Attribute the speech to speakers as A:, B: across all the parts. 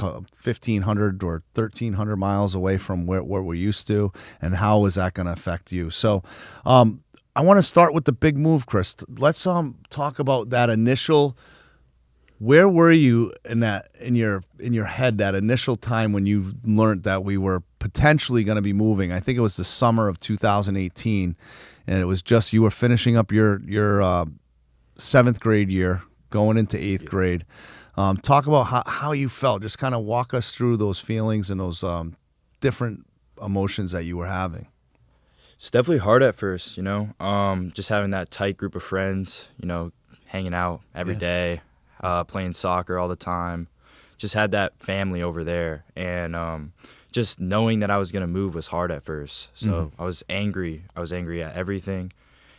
A: 1,500 or 1,300 miles away from where we're used to, and how is that going to affect you? So I want to start with the big move, Chris. Let's talk about that initial. Where were you in your head, that initial time when you learned that we were potentially going to be moving? I think it was the summer of 2018, and it was just you were finishing up your 7th grade year, going into 8th grade. Talk about how you felt. Just kind of walk us through those feelings and those different emotions that you were having.
B: It's definitely hard at first, just having that tight group of friends, hanging out every day. Playing soccer all the time, just had that family over there, and just knowing that I was gonna move was hard at first. So I was angry. I was angry at everything,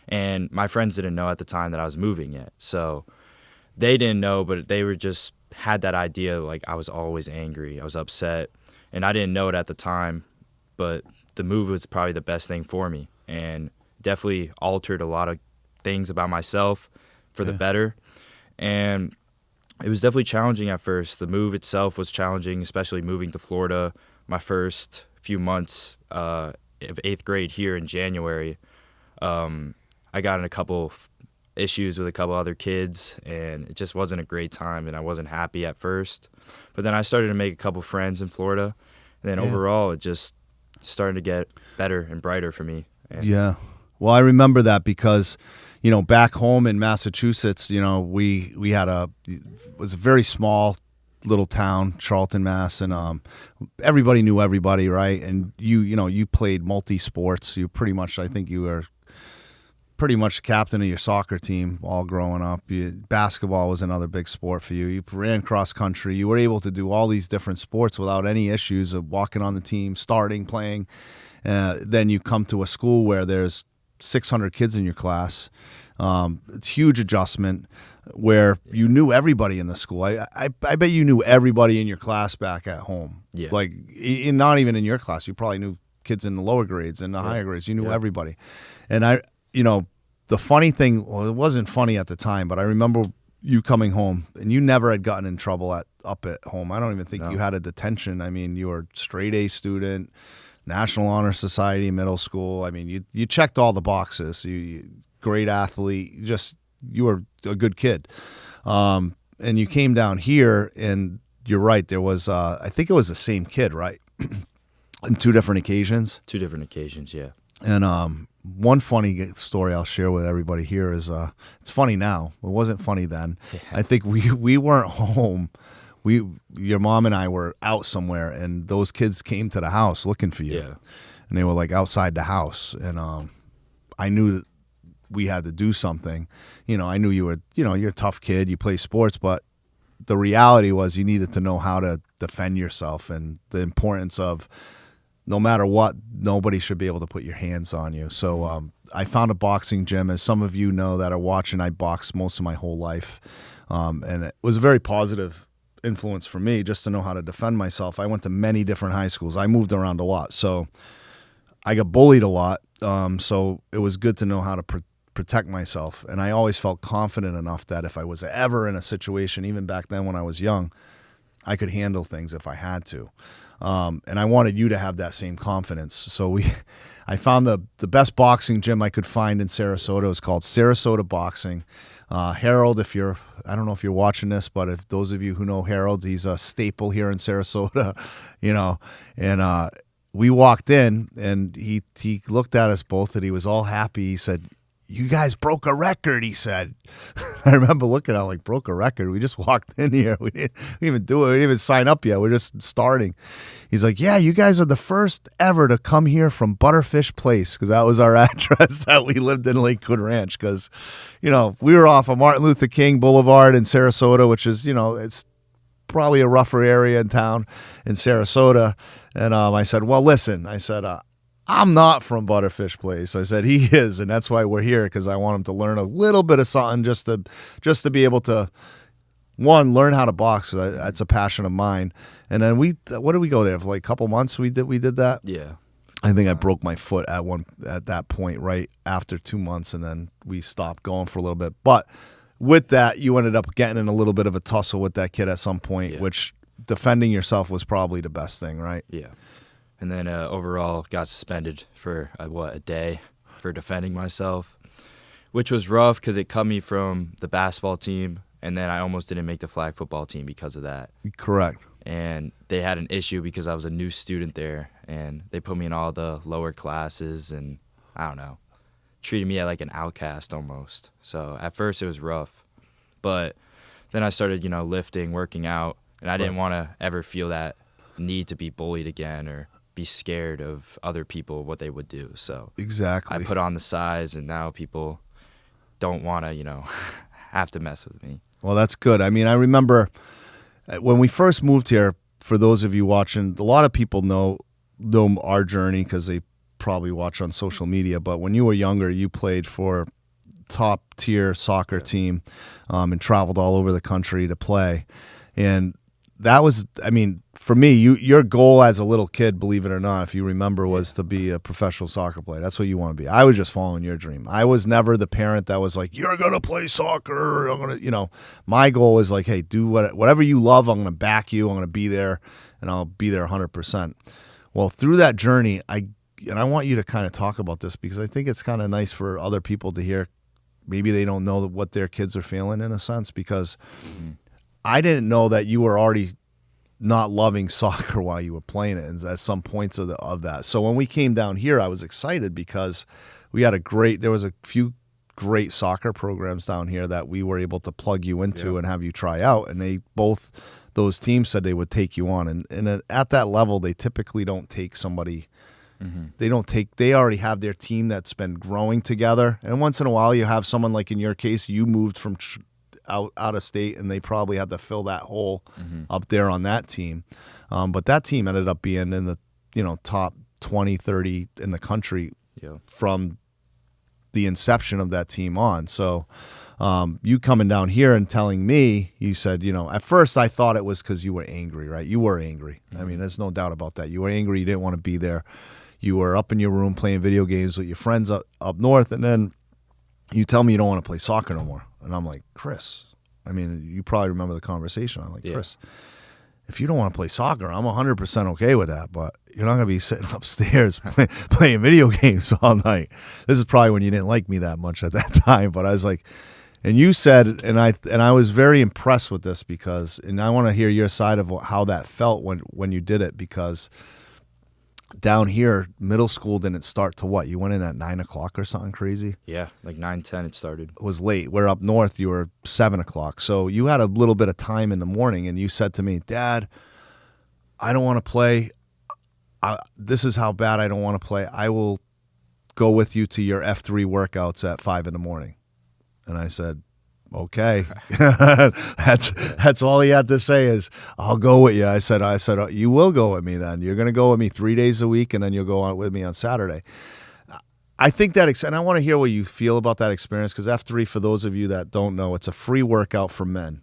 B: and my friends didn't know at the time that I was moving yet. So they didn't know, but they were just had that idea, like I was always angry. I was upset, and I didn't know it at the time, but the move was probably the best thing for me, and definitely altered a lot of things about myself for the better. And it was definitely challenging at first. The move itself was challenging, especially moving to Florida. My first few months of 8th grade here in January, I got in a couple issues with a couple other kids, and it just wasn't a great time, and I wasn't happy at first. But then I started to make a couple friends in Florida, and then overall it just started to get better and brighter for me. And
A: well, I remember that because back home in Massachusetts, we had it was a very small little town, Charlton, Mass, and everybody knew everybody, right? And you played multi-sports. You pretty much, I think you were pretty much captain of your soccer team all growing up. Basketball was another big sport for you. You ran cross country. You were able to do all these different sports without any issues of walking on the team, starting, playing. Then you come to a school where there's 600 kids in your class. It's a huge adjustment where you knew everybody in the school. I bet you knew everybody in your class back at home.
B: Yeah.
A: Like, not even in your class. You probably knew kids in the lower grades and the higher grades. You knew everybody. And the funny thing, well, it wasn't funny at the time, but I remember you coming home, and you never had gotten in trouble up at home. I don't even think you had a detention. I mean, you were a straight A student, National Honor Society, middle school. I mean, you checked all the boxes. You great athlete. You were a good kid. And you came down here, and you're right. There was, I think it was the same kid, right? On 2 different occasions.
B: 2 different occasions, yeah.
A: And one funny story I'll share with everybody here is, it's funny now. It wasn't funny then. Yeah. I think we weren't home. Your mom and I were out somewhere, and those kids came to the house looking for you.
B: Yeah.
A: And they were like outside the house, and I knew that we had to do something. I knew you were, you're a tough kid, you play sports, but the reality was you needed to know how to defend yourself, and the importance of no matter what, nobody should be able to put your hands on you. So I found a boxing gym. As some of you know that are watching, I boxed most of my whole life, and it was a very positive influence for me just to know how to defend myself. I went to many different high schools. I moved around a lot, so I got bullied a lot. So it was good to know how to protect myself, and I always felt confident enough that if I was ever in a situation, even back then when I was young, I could handle things if I had to. And I wanted you to have that same confidence. So I found the best boxing gym I could find in Sarasota. It was called Sarasota Boxing. Harold, I don't know if you're watching this, but if those of you who know Harold, he's a staple here in Sarasota, and we walked in, and he looked at us both, and he was all happy. He said, "You guys broke a record," he said. I remember looking at him like, broke a record? We just walked in here. We didn't even do it. We didn't even sign up yet. We're just starting. He's like, "Yeah, you guys are the first ever to come here from Butterfish Place," because that was our address that we lived in Lakewood Ranch, because, we were off of Martin Luther King Boulevard in Sarasota, which is, it's probably a rougher area in town in Sarasota. And I said, "Well, listen," I said, "I'm not from Butterfish Place." I said, "He is, and that's why we're here, because I want him to learn a little bit of something just to be able to, one, learn how to box. That's a passion of mine." And then what did we go there for, like a couple months? We did that.
B: Yeah.
A: I think I broke my foot at that point, right after 2 months, and then we stopped going for a little bit. But with that, you ended up getting in a little bit of a tussle with that kid at some point, which defending yourself was probably the best thing, right?
B: Yeah. And then overall got suspended for, a day for defending myself, which was rough because it cut me from the basketball team, and then I almost didn't make the flag football team because of that.
A: Correct.
B: And they had an issue because I was a new student there, and they put me in all the lower classes, and I don't know, treated me like an outcast almost. So at first it was rough, but then I started, lifting, working out, and I didn't want to ever feel that need to be bullied again or be scared of other people, what they would do. So
A: exactly,
B: I put on the size, and now people don't want to, have to mess with me.
A: Well, that's good. I mean, I remember when we first moved here, for those of you watching, a lot of people know our journey because they probably watch on social media. But when you were younger, you played for top tier soccer team and traveled all over the country to play. And that was, I mean, for me, your goal as a little kid, believe it or not, if you remember, was to be a professional soccer player. That's what you want to be. I was just following your dream. I was never the parent that was like, you're going to play soccer. I'm going to, my goal is like, hey, do whatever you love. I'm going to back you. I'm going to be there, and I'll be there 100%. Well, through that journey, I want you to kind of talk about this because I think it's kind of nice for other people to hear. Maybe they don't know what their kids are feeling in a sense because I didn't know that you were already not loving soccer while you were playing it at some points of that. So when we came down here, I was excited because we had there was a few great soccer programs down here that we were able to plug you into and have you try out. And those teams said they would take you on. And at that level, they typically don't take somebody. They already have their team that's been growing together. And once in a while, you have someone like in your case, you moved from out of state, and they probably had to fill that hole up there on that team. But that team ended up being in the top 20, 30 in the country from the inception of that team on. So you coming down here and telling me, you said, at first I thought it was because you were angry, right? You were angry. I mean, there's no doubt about that. You were angry. You didn't want to be there. You were up in your room playing video games with your friends up north, and then you tell me you don't want to play soccer no more. And I'm like, Chris, I mean, you probably remember the conversation. I'm like, Chris, if you don't want to play soccer, I'm 100% okay with that, but you're not going to be sitting upstairs playing video games all night. This is probably when you didn't like me that much at that time, but I was like, and you said, and I was very impressed with this because, and I want to hear your side of how that felt when you did it, because down here, middle school didn't start to what? You went in at 9 o'clock or something crazy?
B: Yeah, like 9:10 it started.
A: It was late. We're up north, you were 7 o'clock. So you had a little bit of time in the morning, and you said to me, Dad, I don't want to play. This is how bad I don't want to play. I will go with you to your F3 workouts at 5 in the morning. And I said, okay. That's all he had to say is, I'll go with you. I said, you will go with me then. You're going to go with me 3 days a week, and then you'll go out with me on Saturday. I think and I want to hear what you feel about that experience, because F3, for those of you that don't know, it's a free workout for men.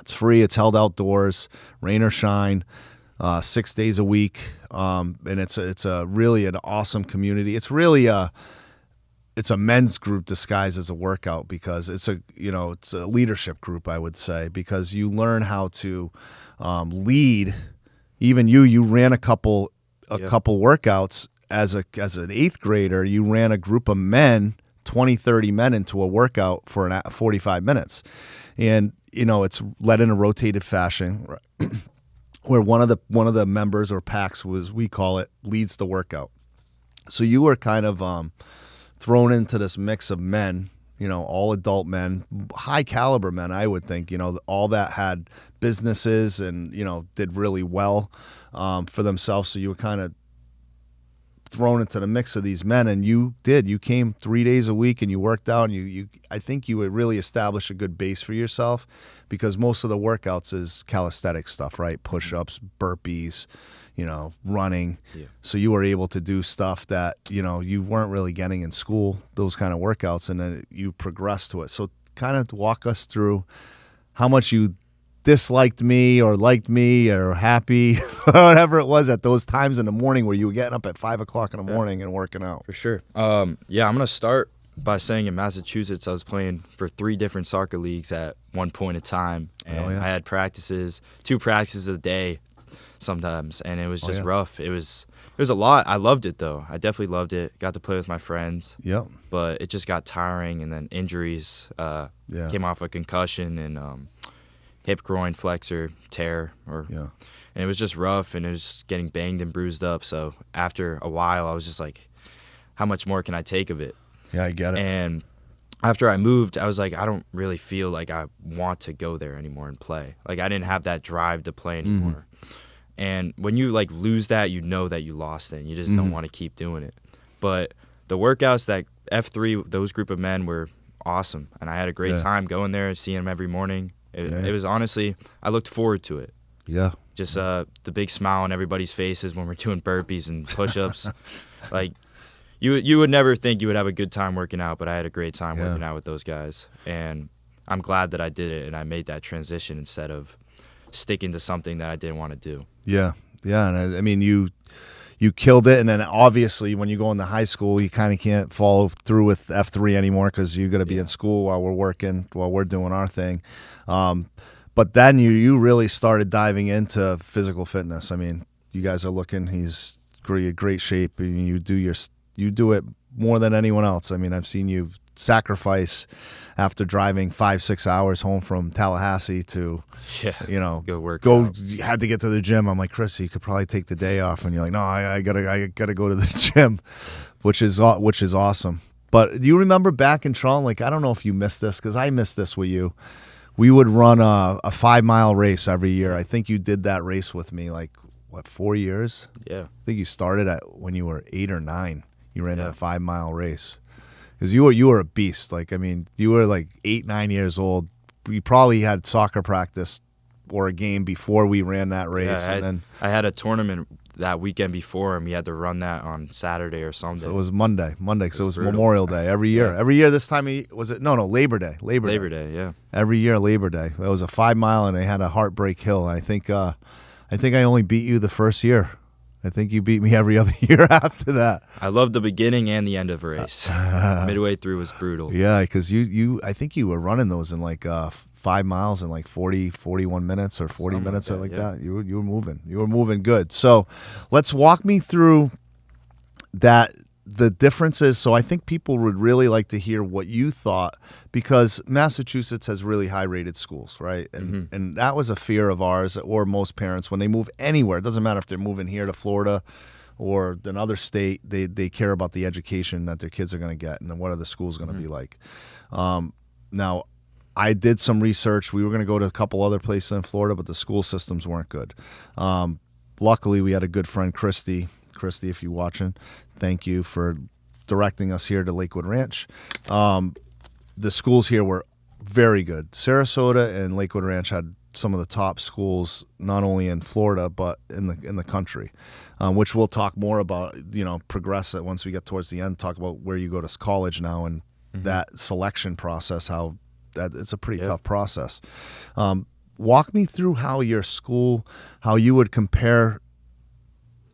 A: It's free. It's held outdoors, rain or shine, 6 days a week, and it's really an awesome community. It's really it's a men's group disguised as a workout, because it's a leadership group, I would say, because you learn how to lead. Even you ran a couple workouts as an 8th grader. You ran a group of men, 20, 30 men into a workout for 45 minutes. And it's led in a rotated fashion, right? Where one of the members or packs, we call it, leads the workout. So you were kind of thrown into this mix of men, all adult men, high caliber men, I would think, all that had businesses and, did really well for themselves. So you were kind of thrown into the mix of these men, and you came 3 days a week and you worked out, and I think you would really establish a good base for yourself, because most of the workouts is calisthenic stuff, right? Push-ups, burpees, running. Yeah. So you were able to do stuff that, you weren't really getting in school, those kind of workouts, and then you progressed to it. So kind of walk us through how much you disliked me or liked me or happy, whatever it was at those times in the morning where you were getting up at 5 o'clock in the morning and working out.
B: For sure. I'm going to start by saying in Massachusetts, I was playing for 3 different soccer leagues at one point in time, and I had practices, 2 practices a day sometimes, and it was just rough. It was a lot. I loved it though. I definitely loved it. Got to play with my friends.
A: Yep.
B: But it just got tiring, and then injuries. Came off a concussion and hip groin flexor tear, and it was just rough, and it was getting banged and bruised up. So after a while, I was just like, how much more can I take of it?
A: Yeah, I get it.
B: And after I moved, I was like, I don't really feel like I want to go there anymore and play. Like, I didn't have that drive to play anymore. And when you like lose that, you know that you lost it, and you just don't want to keep doing it. But the workouts that F3, those group of men were awesome, and I had a great time going there, seeing them every morning. It was honestly, I looked forward to it.
A: Yeah.
B: Just the big smile on everybody's faces when we're doing burpees and push-ups. Like, you would never think you would have a good time working out, but I had a great time working out with those guys. And I'm glad that I did it, and I made that transition instead of sticking to something that I didn't want to do.
A: Yeah. Yeah. And I mean, you killed it. And then obviously when you go into high school, you kind of can't follow through with F3 anymore because you're going to be in school while we're doing our thing. But then you really started diving into physical fitness. I mean, you guys are looking, he's great shape, and you do it more than anyone else. I mean, I've seen you sacrifice after driving 5-6 hours home from Tallahassee to,
B: go work.
A: You had to get to the gym. I'm like, Chris, you could probably take the day off, and you're like, no, I gotta go to the gym, which is awesome. But do you remember back in Toronto? Like, I don't know if you missed this because I missed this with you. We would run a 5-mile race every year. I think you did that race with me, like, what, 4 years?
B: Yeah.
A: I think you started when you were 8 or 9. You ran a 5-mile race. Because you were a beast. Like, I mean, you were like 8, 9 years old. You probably had soccer practice or a game before we ran that race.
B: Yeah, I had a tournament that weekend before, and we had to run that on Saturday or Sunday.
A: So it was Monday, because it was Memorial Day every year. Yeah. Every year this time, was it? No, Labor Day.
B: Labor Day, yeah.
A: Every year, Labor Day. It was a 5-mile, and they had a heartbreak hill. And I think I only beat you the first year. I think you beat me every other year after that.
B: I loved the beginning and the end of the race. Midway through was brutal.
A: Yeah, because I think you were running those in like 5 miles in like 41 minutes or 40 Something minutes like that. You were moving. You were moving good. So let's walk me through that. The differences. So I think people would really like to hear what you thought, because Massachusetts has really high rated schools, right? And that was a fear of ours, or most parents, when they move anywhere. It doesn't matter if they're moving here to Florida or another state, they care about the education that their kids are going to get, and then what are the schools going to be like. Now, I did some research. We were going to go to a couple other places in Florida, but the school systems weren't good. Luckily, we had a good friend, Christy, if you're watching, thank you for directing us here to Lakewood Ranch. The schools here were very good. Sarasota and Lakewood Ranch had some of the top schools, not only in Florida but in the country, which we'll talk more about. Progress it once we get towards the end. Talk about where you go to college now and that selection process. How that it's a pretty tough process. Walk me through how your school, how you would compare,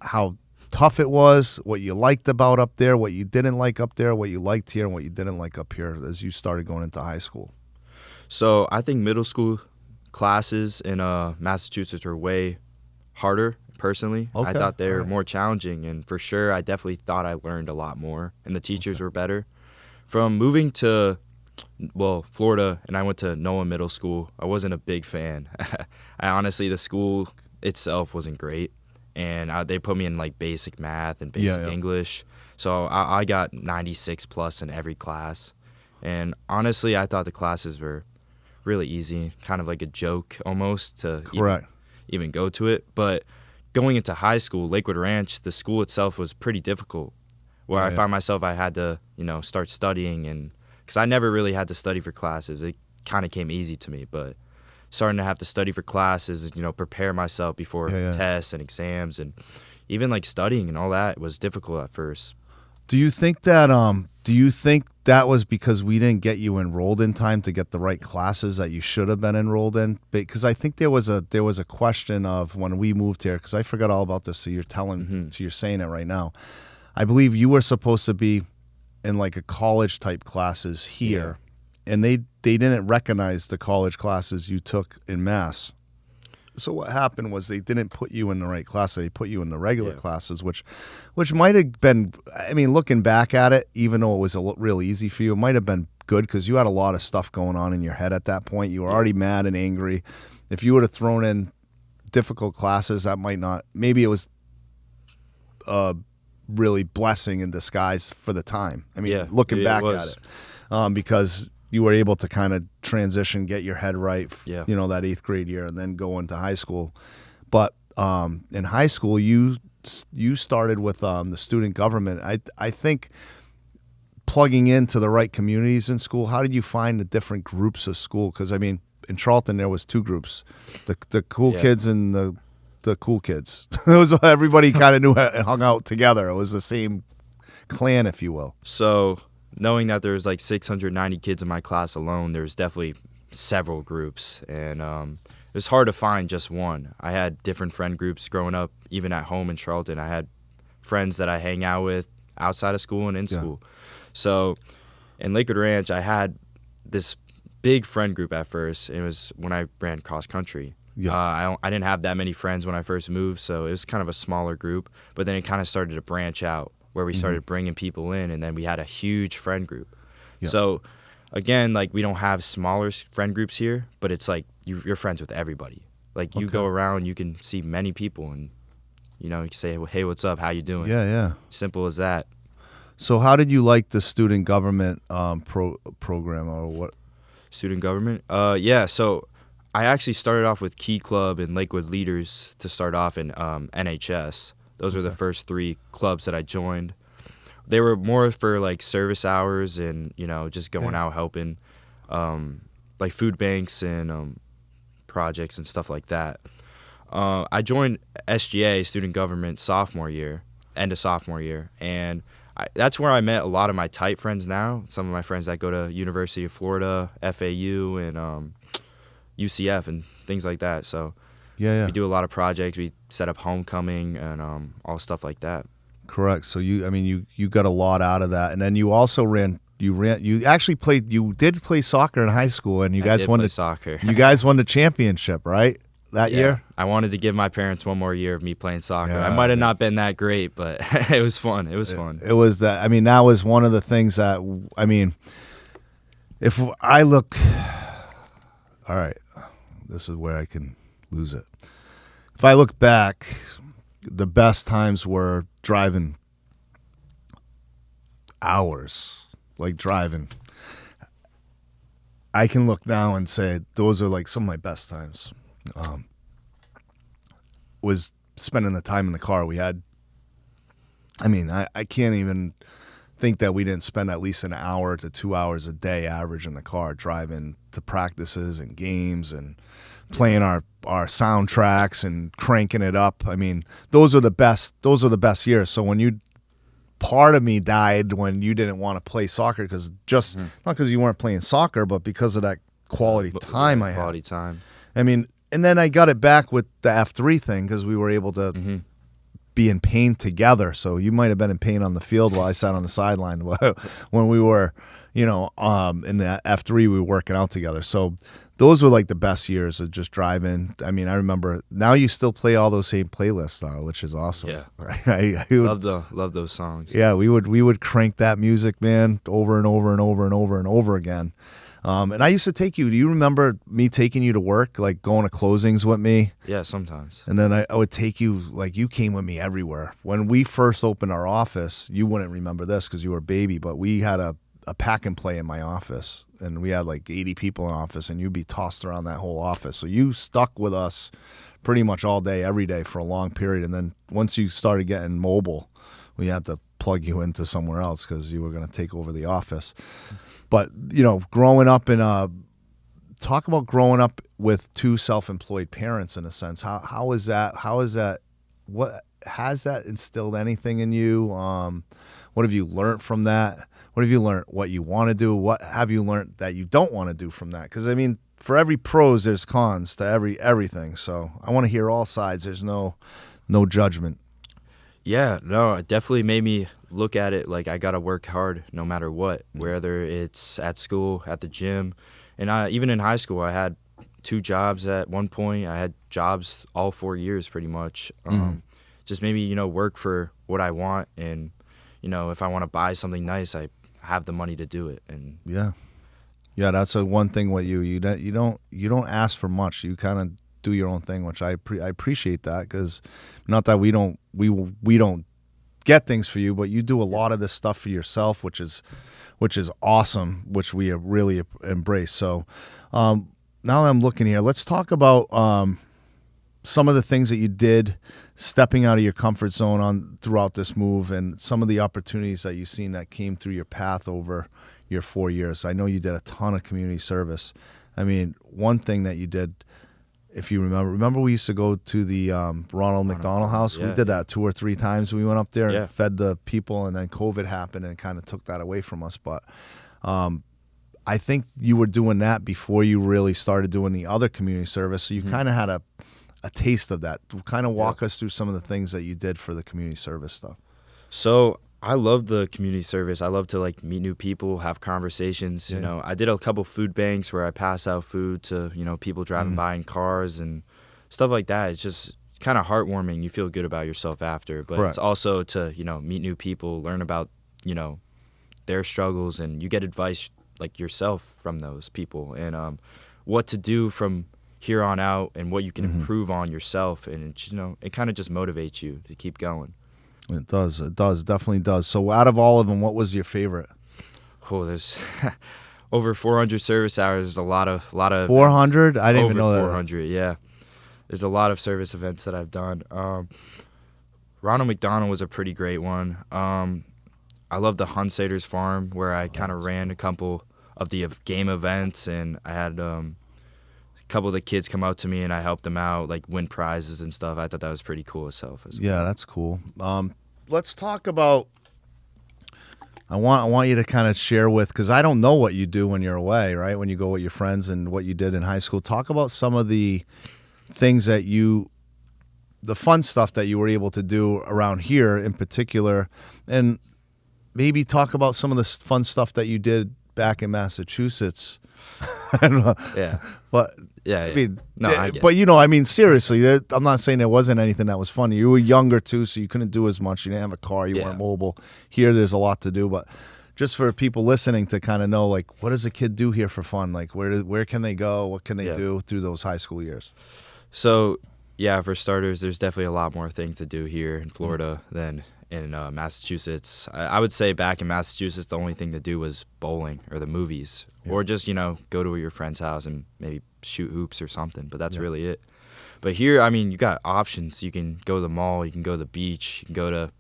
A: how tough it was, what you liked about up there, what you didn't like up there, what you liked here, and what you didn't like up here as you started going into high school.
B: So I think middle school classes in Massachusetts are way harder, personally. Okay. I thought they were more challenging, and for sure I definitely thought I learned a lot more, and the teachers were better. From moving to, Florida, and I went to Noah Middle School, I wasn't a big fan. The school itself wasn't great. And they put me in like basic math and basic English. So I got 96 plus in every class. And honestly, I thought the classes were really easy, kind of like a joke almost to even go to it. But going into high school, Lakewood Ranch, the school itself was pretty difficult, where I found myself, I had to, start studying, and because I never really had to study for classes. It kind of came easy to me, but starting to have to study for classes, prepare myself before tests and exams, and even like studying and all that was difficult at first.
A: Do you think that was because we didn't get you enrolled in time to get the right classes that you should have been enrolled in? Because I think there was a question of when we moved here, because I forgot all about this, so you're saying it right now. I believe you were supposed to be in like a college type classes here, and they didn't recognize the college classes you took in Mass. So what happened was they didn't put you in the right class. They put you in the regular classes, which might have been, I mean, looking back at it, even though it was real easy for you, it might have been good because you had a lot of stuff going on in your head at that point. You were already mad and angry. If you would have thrown in difficult classes, that might not, maybe it was really blessing in disguise for the time. I mean, looking back at it, because you were able to kind of transition, get your head right, that 8th grade year, and then go into high school. But in high school, you started with the student government. I think plugging into the right communities in school. How did you find the different groups of school? Because I mean, in Charlton there was 2 groups, the cool kids and the cool kids. It was everybody kind of knew and hung out together. It was the same clan, if you will.
B: So knowing that there was like 690 kids in my class alone, there was definitely several groups, and it was hard to find just one. I had different friend groups growing up, even at home in Charlton. I had friends that I hang out with outside of school and in school. So in Lakewood Ranch, I had this big friend group at first. It was when I ran cross country. I didn't have that many friends when I first moved, so it was kind of a smaller group. But then it kind of started to branch out, where we started bringing people in, and then we had a huge friend group. So again, like, we don't have smaller friend groups here, but it's like you're friends with everybody. Like, you go around, you can see many people, and you can say, hey, what's up, how you doing? Simple as that.
A: So how did you like the student government program, or what?
B: Student government? So I actually started off with Key Club and Lakewood Leaders to start off in NHS. Those were the first 3 clubs that I joined. They were more for like service hours and, just going out helping, like food banks and projects and stuff like that. I joined SGA, student government, end of sophomore year, and that's where I met a lot of my tight friends now. Some of my friends that go to University of Florida, FAU, and UCF and things like that. So we do a lot of projects. We set up homecoming and all stuff like that.
A: Correct. So you got a lot out of that, and then you also you did play soccer in high school, and you guys won
B: soccer.
A: You guys won the championship, right? That year?
B: I wanted to give my parents one more year of me playing soccer. I might have not been that great, but it was fun. It was fun.
A: It was that. I mean, that was one of the things that, if I look, all right, this is where I can lose it. If I look back, the best times were driving hours, like driving. I can look now and say those are like some of my best times. Was spending the time in the car. We had, I can't even think that we didn't spend at least an hour to 2 hours a day average in the car driving to practices and games and playing our soundtracks and cranking it up. I mean, those are the best years. So when part of me died when you didn't want to play soccer because not because you weren't playing soccer, but because of that quality time I had.
B: Quality time.
A: I mean, and then I got it back with the F3 thing because we were able to be in pain together. So you might have been in pain on the field while I sat on the sideline when we were, in the F3, we were working out together. So those were like the best years of just driving. I mean, I remember now you still play all those same playlists, which is awesome.
B: Yeah,
A: I
B: love those songs.
A: Yeah, we would crank that music, man, over and over and over and over and over again. And I used to take you. Do you remember me taking you to work, like going to closings with me?
B: Yeah, sometimes.
A: And then I would take you, like you came with me everywhere. When we first opened our office, you wouldn't remember this because you were a baby, but we had a pack and play in my office. And we had like 80 people in office, and you'd be tossed around that whole office. So you stuck with us pretty much all day, every day for a long period. And then once you started getting mobile, we had to plug you into somewhere else because you were going to take over the office. But, growing up talk about growing up with 2 self-employed parents in a sense. How is that? What has that instilled anything in you? What have you learned from that? What have you learned what you want to do? What have you learned that you don't want to do from that? Because, for every pros, there's cons to everything. So I want to hear all sides. There's no judgment.
B: Yeah, no, it definitely made me look at it like I gotta work hard no matter what, whether it's at school, at the gym, and even in high school I had 2 jobs at one point. I had jobs all 4 years pretty much. Just maybe work for what I want, and if I want to buy something nice, I have the money to do it. And
A: yeah, that's the one thing with you don't ask for much. You kind of do your own thing, which I appreciate that, because not that we don't get things for you, but you do a lot of this stuff for yourself, which is awesome, which we really embrace. So now that I'm looking here, let's talk about some of the things that you did stepping out of your comfort zone throughout this move, and some of the opportunities that you've seen that came through your path over your 4 years. I know you did a ton of community service. I mean, one thing that you did, if you remember we used to go to the Ronald McDonald House?
B: Yeah,
A: we did that 2 or 3 times. We went up there and
B: Yeah.
A: fed the people, and then COVID happened and kind of took that away from us. But I think you were doing that before you really started doing the other community service. So you kind of had a taste of that. Kind of walk us through some of the things that you did for the community service stuff.
B: So I love the community service. I love to meet new people, have conversations.
A: Yeah.
B: I did a couple food banks where I pass out food to people driving by in cars and stuff like that. It's just kind of heartwarming. You feel good about yourself after, but
A: Right.
B: it's also to meet new people, learn about their struggles, and you get advice yourself from those people, and what to do from here on out, and what you can improve on yourself, and it kind of just motivates you to keep going.
A: It does, definitely does. So out of all of them, what was your favorite?
B: Oh, there's over 400 service hours. There's a lot of
A: 400? I didn't even know
B: over
A: that.
B: 400. Yeah, there's a lot of service events that I've done. Ronald McDonald was a pretty great one. I love the Hunsader's Farm, where I kind of ran a couple of the game events, and I had a couple of the kids come out to me, and I helped them out, win prizes and stuff. I thought that was pretty cool itself as well.
A: Yeah, that's cool. Let's talk about. I want you to kind of share with, because I don't know what you do when you're away, right? When you go with your friends, and what you did in high school. Talk about some of the things that the fun stuff that you were able to do around here in particular, and maybe talk about some of the fun stuff that you did back in Massachusetts. I don't know.
B: Yeah.
A: But
B: Yeah.
A: I mean,
B: No, I get
A: but I mean, seriously, I'm not saying there wasn't anything that was funny. You were younger too, so you couldn't do as much. You didn't have a car. You weren't mobile. Here, there's a lot to do. But just for people listening to kind of know, what does a kid do here for fun? Where can they go? What can they do through those high school years?
B: So, yeah, for starters, there's definitely a lot more things to do here in Florida than in Massachusetts. I would say back in Massachusetts, the only thing to do was bowling or the movies, or just, go to your friend's house and maybe shoot hoops or something. But that's really it. But here, I mean, you got options. You can go to the mall. You can go to the beach. You can go to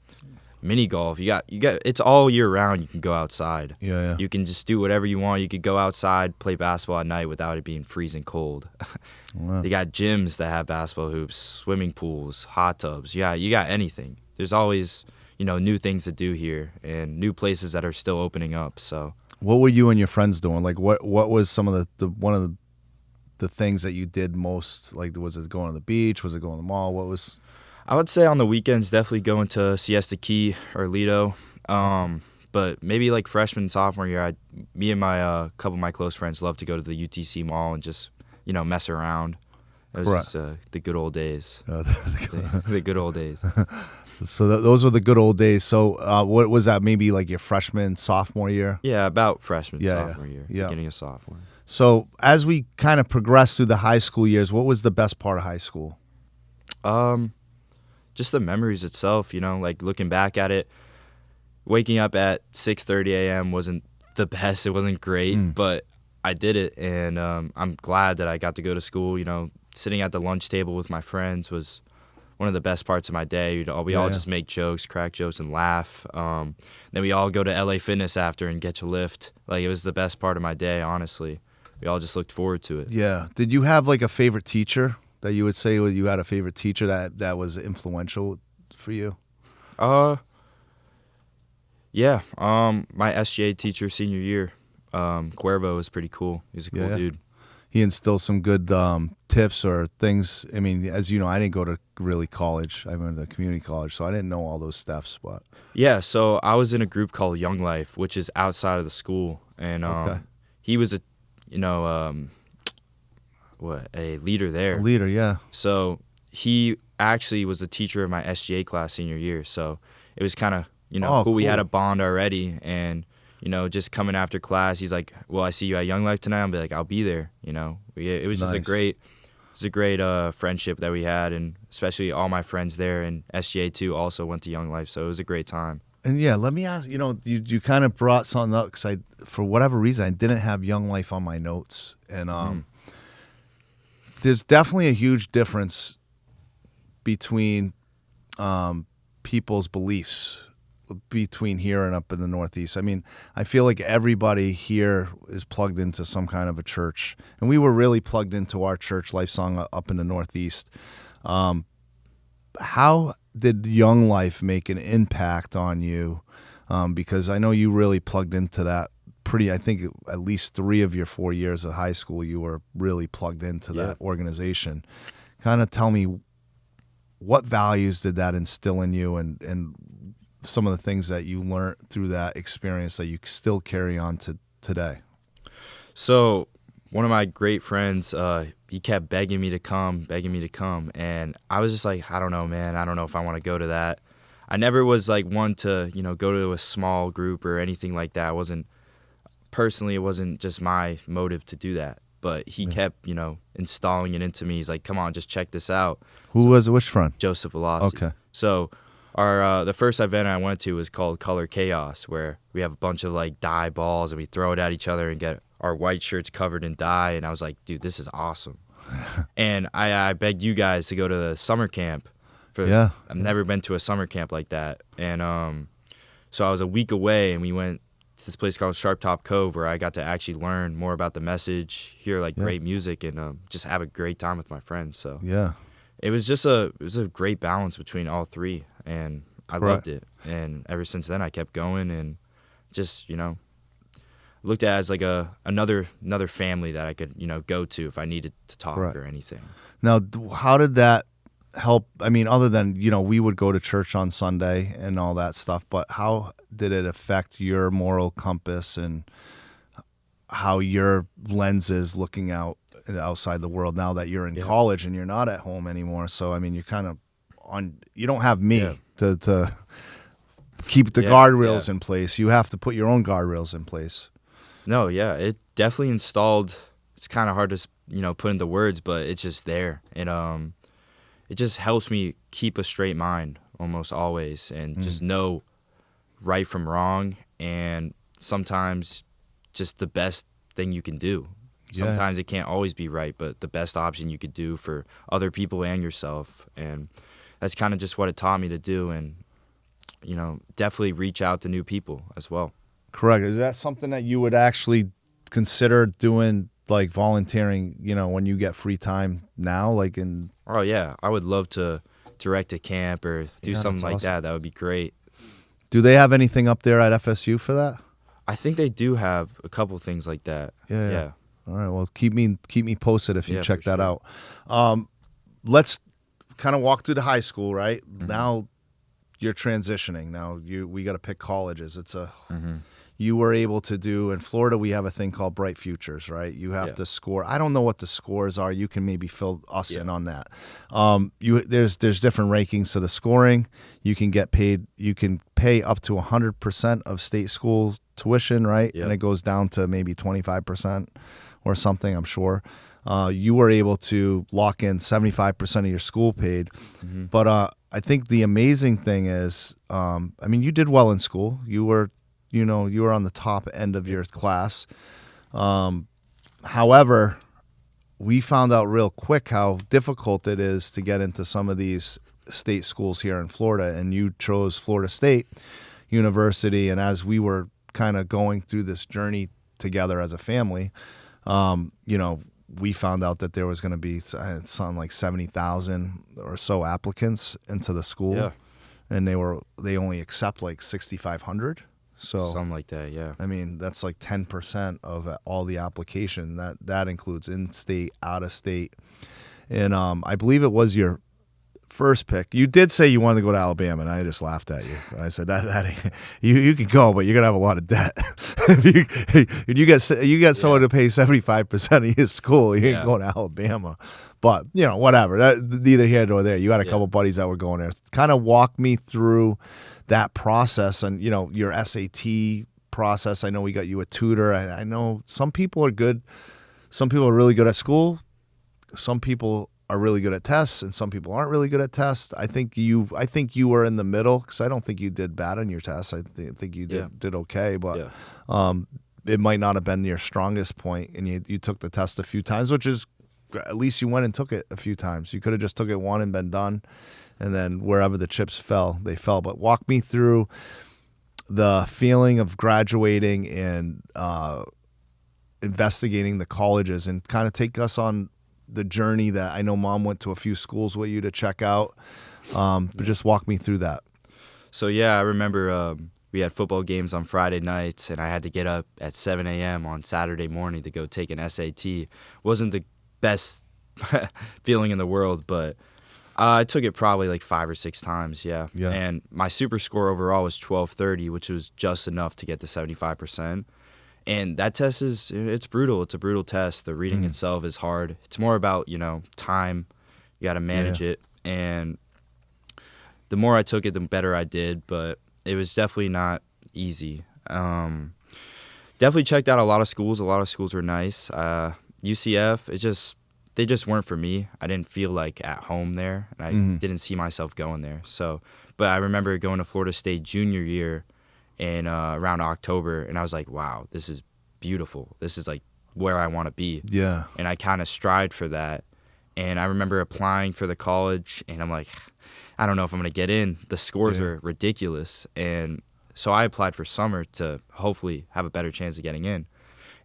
B: mini golf. You got. It's all year round. You can go outside.
A: Yeah.
B: You can just do whatever you want. You could go outside, play basketball at night without it being freezing cold.
A: Wow.
B: You got gyms that have basketball hoops, swimming pools, hot tubs. Yeah, you got anything. There's always, new things to do here, and new places that are still opening up. So,
A: what were you and your friends doing? What was some of one of the things that you did most? Was it going to the beach? Was it going to the mall? What was?
B: I would say on the weekends, definitely going to Siesta Key or Lido. But maybe freshman, sophomore year, me and my couple of my close friends loved to go to the UTC mall and just mess around. It was just the good old days. The good old days.
A: So those were the good old days. So what was that? Maybe your freshman, sophomore year?
B: Yeah, about freshman, sophomore year,
A: yeah.
B: beginning of sophomore.
A: So as we kind of progressed through the high school years, what was the best part of high school?
B: Just the memories itself, looking back at it. Waking up at 6:30 a.m. wasn't the best. It wasn't great, but I did it, and I'm glad that I got to go to school. Sitting at the lunch table with my friends was one of the best parts of my day. We all just make jokes, crack jokes, and laugh. Then we all go to LA Fitness after and get a lift. It was the best part of my day, honestly. We all just looked forward to it.
A: Yeah. Did you have a favorite teacher that you would say you had a favorite teacher that was influential for you?
B: Yeah. My SGA teacher senior year, Cuervo, was pretty cool. He was a cool dude.
A: he instills some good tips or things. I mean, as you know, I didn't go to really college. I went to community college, so I didn't know all those steps. But
B: Yeah, so I was in a group called Young Life, which is outside of the school, and
A: Okay.
B: he was a, you know, a leader
A: a
B: there.
A: leader, yeah,
B: So he actually was the teacher of my SGA class senior year. So it was kind of,
A: Oh,
B: cool. We had
A: cool.
B: a bond already, and just coming after class, he's like, "Well, I see you at Young Life tonight." I'll be like, "I'll be there." It was just
A: Nice.
B: it was a great friendship that we had, and especially all my friends there and SGA too also went to Young Life, so it was a great time.
A: And yeah, let me ask. You kind of brought something up because for whatever reason, I didn't have Young Life on my notes, and there's definitely a huge difference between people's beliefs between here and up in the Northeast. I mean, I feel like everybody here is plugged into some kind of a church, and we were really plugged into our church, Lifesong, up in the Northeast. How did Young Life make an impact on you? Because I know you really plugged into that I think at least 3 of your 4 years of high school, you were really plugged into that organization. Kind of tell me, what values did that instill in you, and some of the things that you learned through that experience that you still carry on to today?
B: So one of my great friends, he kept begging me to come, and I was just like, I don't know, man. I don't know if I want to go to that. I never was like one to, go to a small group or anything like that. It wasn't just my motive to do that. But he kept, installing it into me. He's like, come on, just check this out.
A: Who was it? Which friend?
B: Joseph Velocity.
A: Okay.
B: So the first event I went to was called Color Chaos, where we have a bunch of like dye balls and we throw it at each other and get our white shirts covered in dye. And I was like, dude, this is awesome. And I begged you guys to go to the summer camp. I've never been to a summer camp like that. And so I was a week away, and we went to this place called Sharp Top Cove, where I got to actually learn more about the message, hear like great music, and just have a great time with my friends. So it was just a great balance between all three, and I loved it. And ever since then, I kept going, and just looked at it as like another family that I could go to if I needed to talk or anything.
A: Now, how did that help? I mean, other than we would go to church on Sunday and all that stuff, but how did it affect your moral compass and how your lens is looking out outside the world now that you're in college and you're not at home anymore? So I mean, you're kind of you don't have me to keep the guardrails in place. You have to put your own guardrails in place.
B: No, it definitely installed. It's kind of hard to put into words, but it's just there. And it just helps me keep a straight mind almost always, and just know right from wrong, and sometimes just the best thing you can do. Sometimes it can't always be right, but the best option you could do for other people and yourself. And that's kind of just what it taught me to do, and definitely reach out to new people as well.
A: Correct. Is that something that you would actually consider doing, like volunteering, when you get free time now, like in?
B: Oh yeah, I would love to direct a camp or do something like that. That would be great.
A: Do they have anything up there at FSU for that?
B: I think they do have a couple things like that. Yeah.
A: All right. Well, keep me posted if you check that
B: sure.
A: out. Let's kind of walk through the high school, right?
B: Mm-hmm.
A: Now you're transitioning. Now we got to pick colleges. You were able to do, in Florida, we have a thing called Bright Futures, right? You have to score. I don't know what the scores are. You can maybe fill us in on that. There's different rankings to the scoring. You can get paid. You can pay up to 100% of state school tuition, right? And it goes down to maybe 25% or something, I'm sure. You were able to lock in 75% of your school paid. Mm-hmm. But I think the amazing thing is, you did well in school. You were on the top end of your class. However, we found out real quick how difficult it is to get into some of these state schools here in Florida, and you chose Florida State University. And as we were kind of going through this journey together as a family, we found out that there was going to be something like 70,000 or so applicants into the school, and they only accept like 6,500. So
B: something like that. Yeah.
A: I mean, that's like 10% of all the application. That includes in-state, out-of-state. And I believe it was your first pick. You did say you wanted to go to Alabama, and I just laughed at you. I said that ain't, you can go, but you're gonna have a lot of debt. you get someone to pay 75% of your school. You ain't going to Alabama. But whatever. That neither here nor there. You had a couple buddies that were going there. Kind of walk me through that process and your SAT process. I know we got you a tutor. I know some people are good. Some people are really good at school. Some people are really good at tests, and some people aren't really good at tests. I think you were in the middle, because I don't think you did bad on your tests. I think you did okay, but it might not have been your strongest point, and you took the test a few times, which is, at least you went and took it a few times. You could have just took it one and been done, and then wherever the chips fell, they fell. But walk me through the feeling of graduating and investigating the colleges, and kind of take us on the journey that I know Mom went to a few schools with you to check out. But just walk me through that.
B: So yeah, I remember we had football games on Friday nights, and I had to get up at 7 a.m. on Saturday morning to go take an SAT. Wasn't the best feeling in the world, but I took it probably like 5 or 6 times, yeah. And my super score overall was 1230, which was just enough to get to 75%. And that test it's brutal. It's a brutal test. The reading itself is hard. It's more about, time. You got to manage it. And the more I took it, the better I did. But it was definitely not easy. Definitely checked out a lot of schools. A lot of schools were nice. UCF, they just weren't for me. I didn't feel like at home there, and I didn't see myself going there. So, but I remember going to Florida State junior year in around October, and I was like, wow, this is beautiful. This is like where I want to be. Yeah. And I kind of strived for that. And I remember applying for the college, and I'm like, I don't know if I'm going to get in. The scores are ridiculous. And so I applied for summer to hopefully have a better chance of getting in.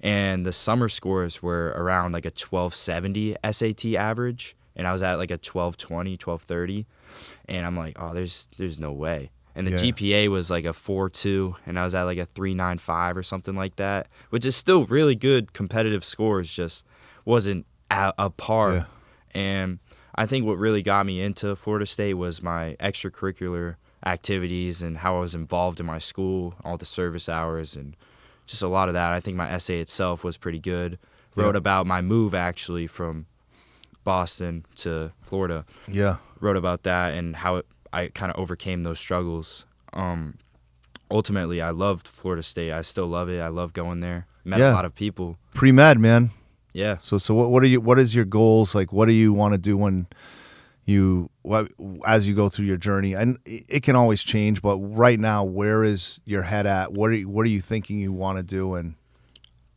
B: And the summer scores were around like a 1270 SAT average, and I was at like a 1220, 1230. And I'm like, oh, there's no way. And the GPA was like a 4.2, and I was at like a 3.95 or something like that, which is still really good competitive scores, just wasn't a par. Yeah. And I think what really got me into Florida State was my extracurricular activities and how I was involved in my school, all the service hours, and just a lot of that. I think my essay itself was pretty good. Wrote about my move, actually, from Boston to Florida. Yeah. Wrote about that and how I kind of overcame those struggles. Ultimately, I loved Florida State. I still love it. I love going there. Met a lot of people.
A: Pre-med, man.
B: Yeah.
A: So what is your goals? Like, what do you want to do when as you go through your journey? And it can always change, but right now, where is your head at? What are you thinking you want to do? And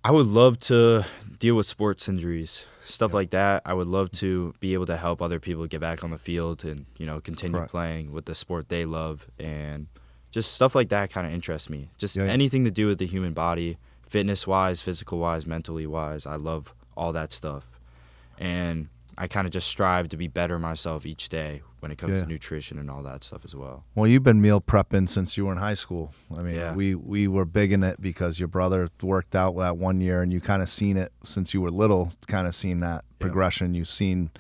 B: I would love to deal with sports injuries, stuff like that. I would love to be able to help other people get back on the field and, continue playing with the sport they love. And just stuff like that kind of interests me. Just anything to do with the human body, fitness-wise, physical-wise, mentally-wise. I love all that stuff. And I kind of just strive to be better myself each day when it comes to nutrition and all that stuff as well.
A: Well, you've been meal prepping since you were in high school. I mean, we were big in it because your brother worked out that one year, and you kind of seen it since you were little, kind of seen that progression. You've seen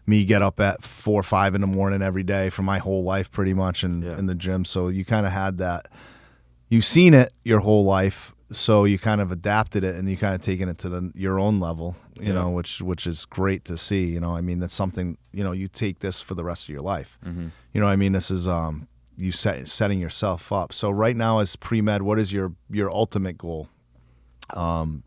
A: me get up at 4 or 5 in the morning every day for my whole life pretty much in the gym. So you kind of had that. You've seen it your whole life. So you kind of adapted it, and you kind of taken it to your own level, you know, which is great to see. I mean, that's something, you take this for the rest of your life. Mm-hmm. You know what I mean? This is you setting yourself up. So right now as pre-med, what is your ultimate goal to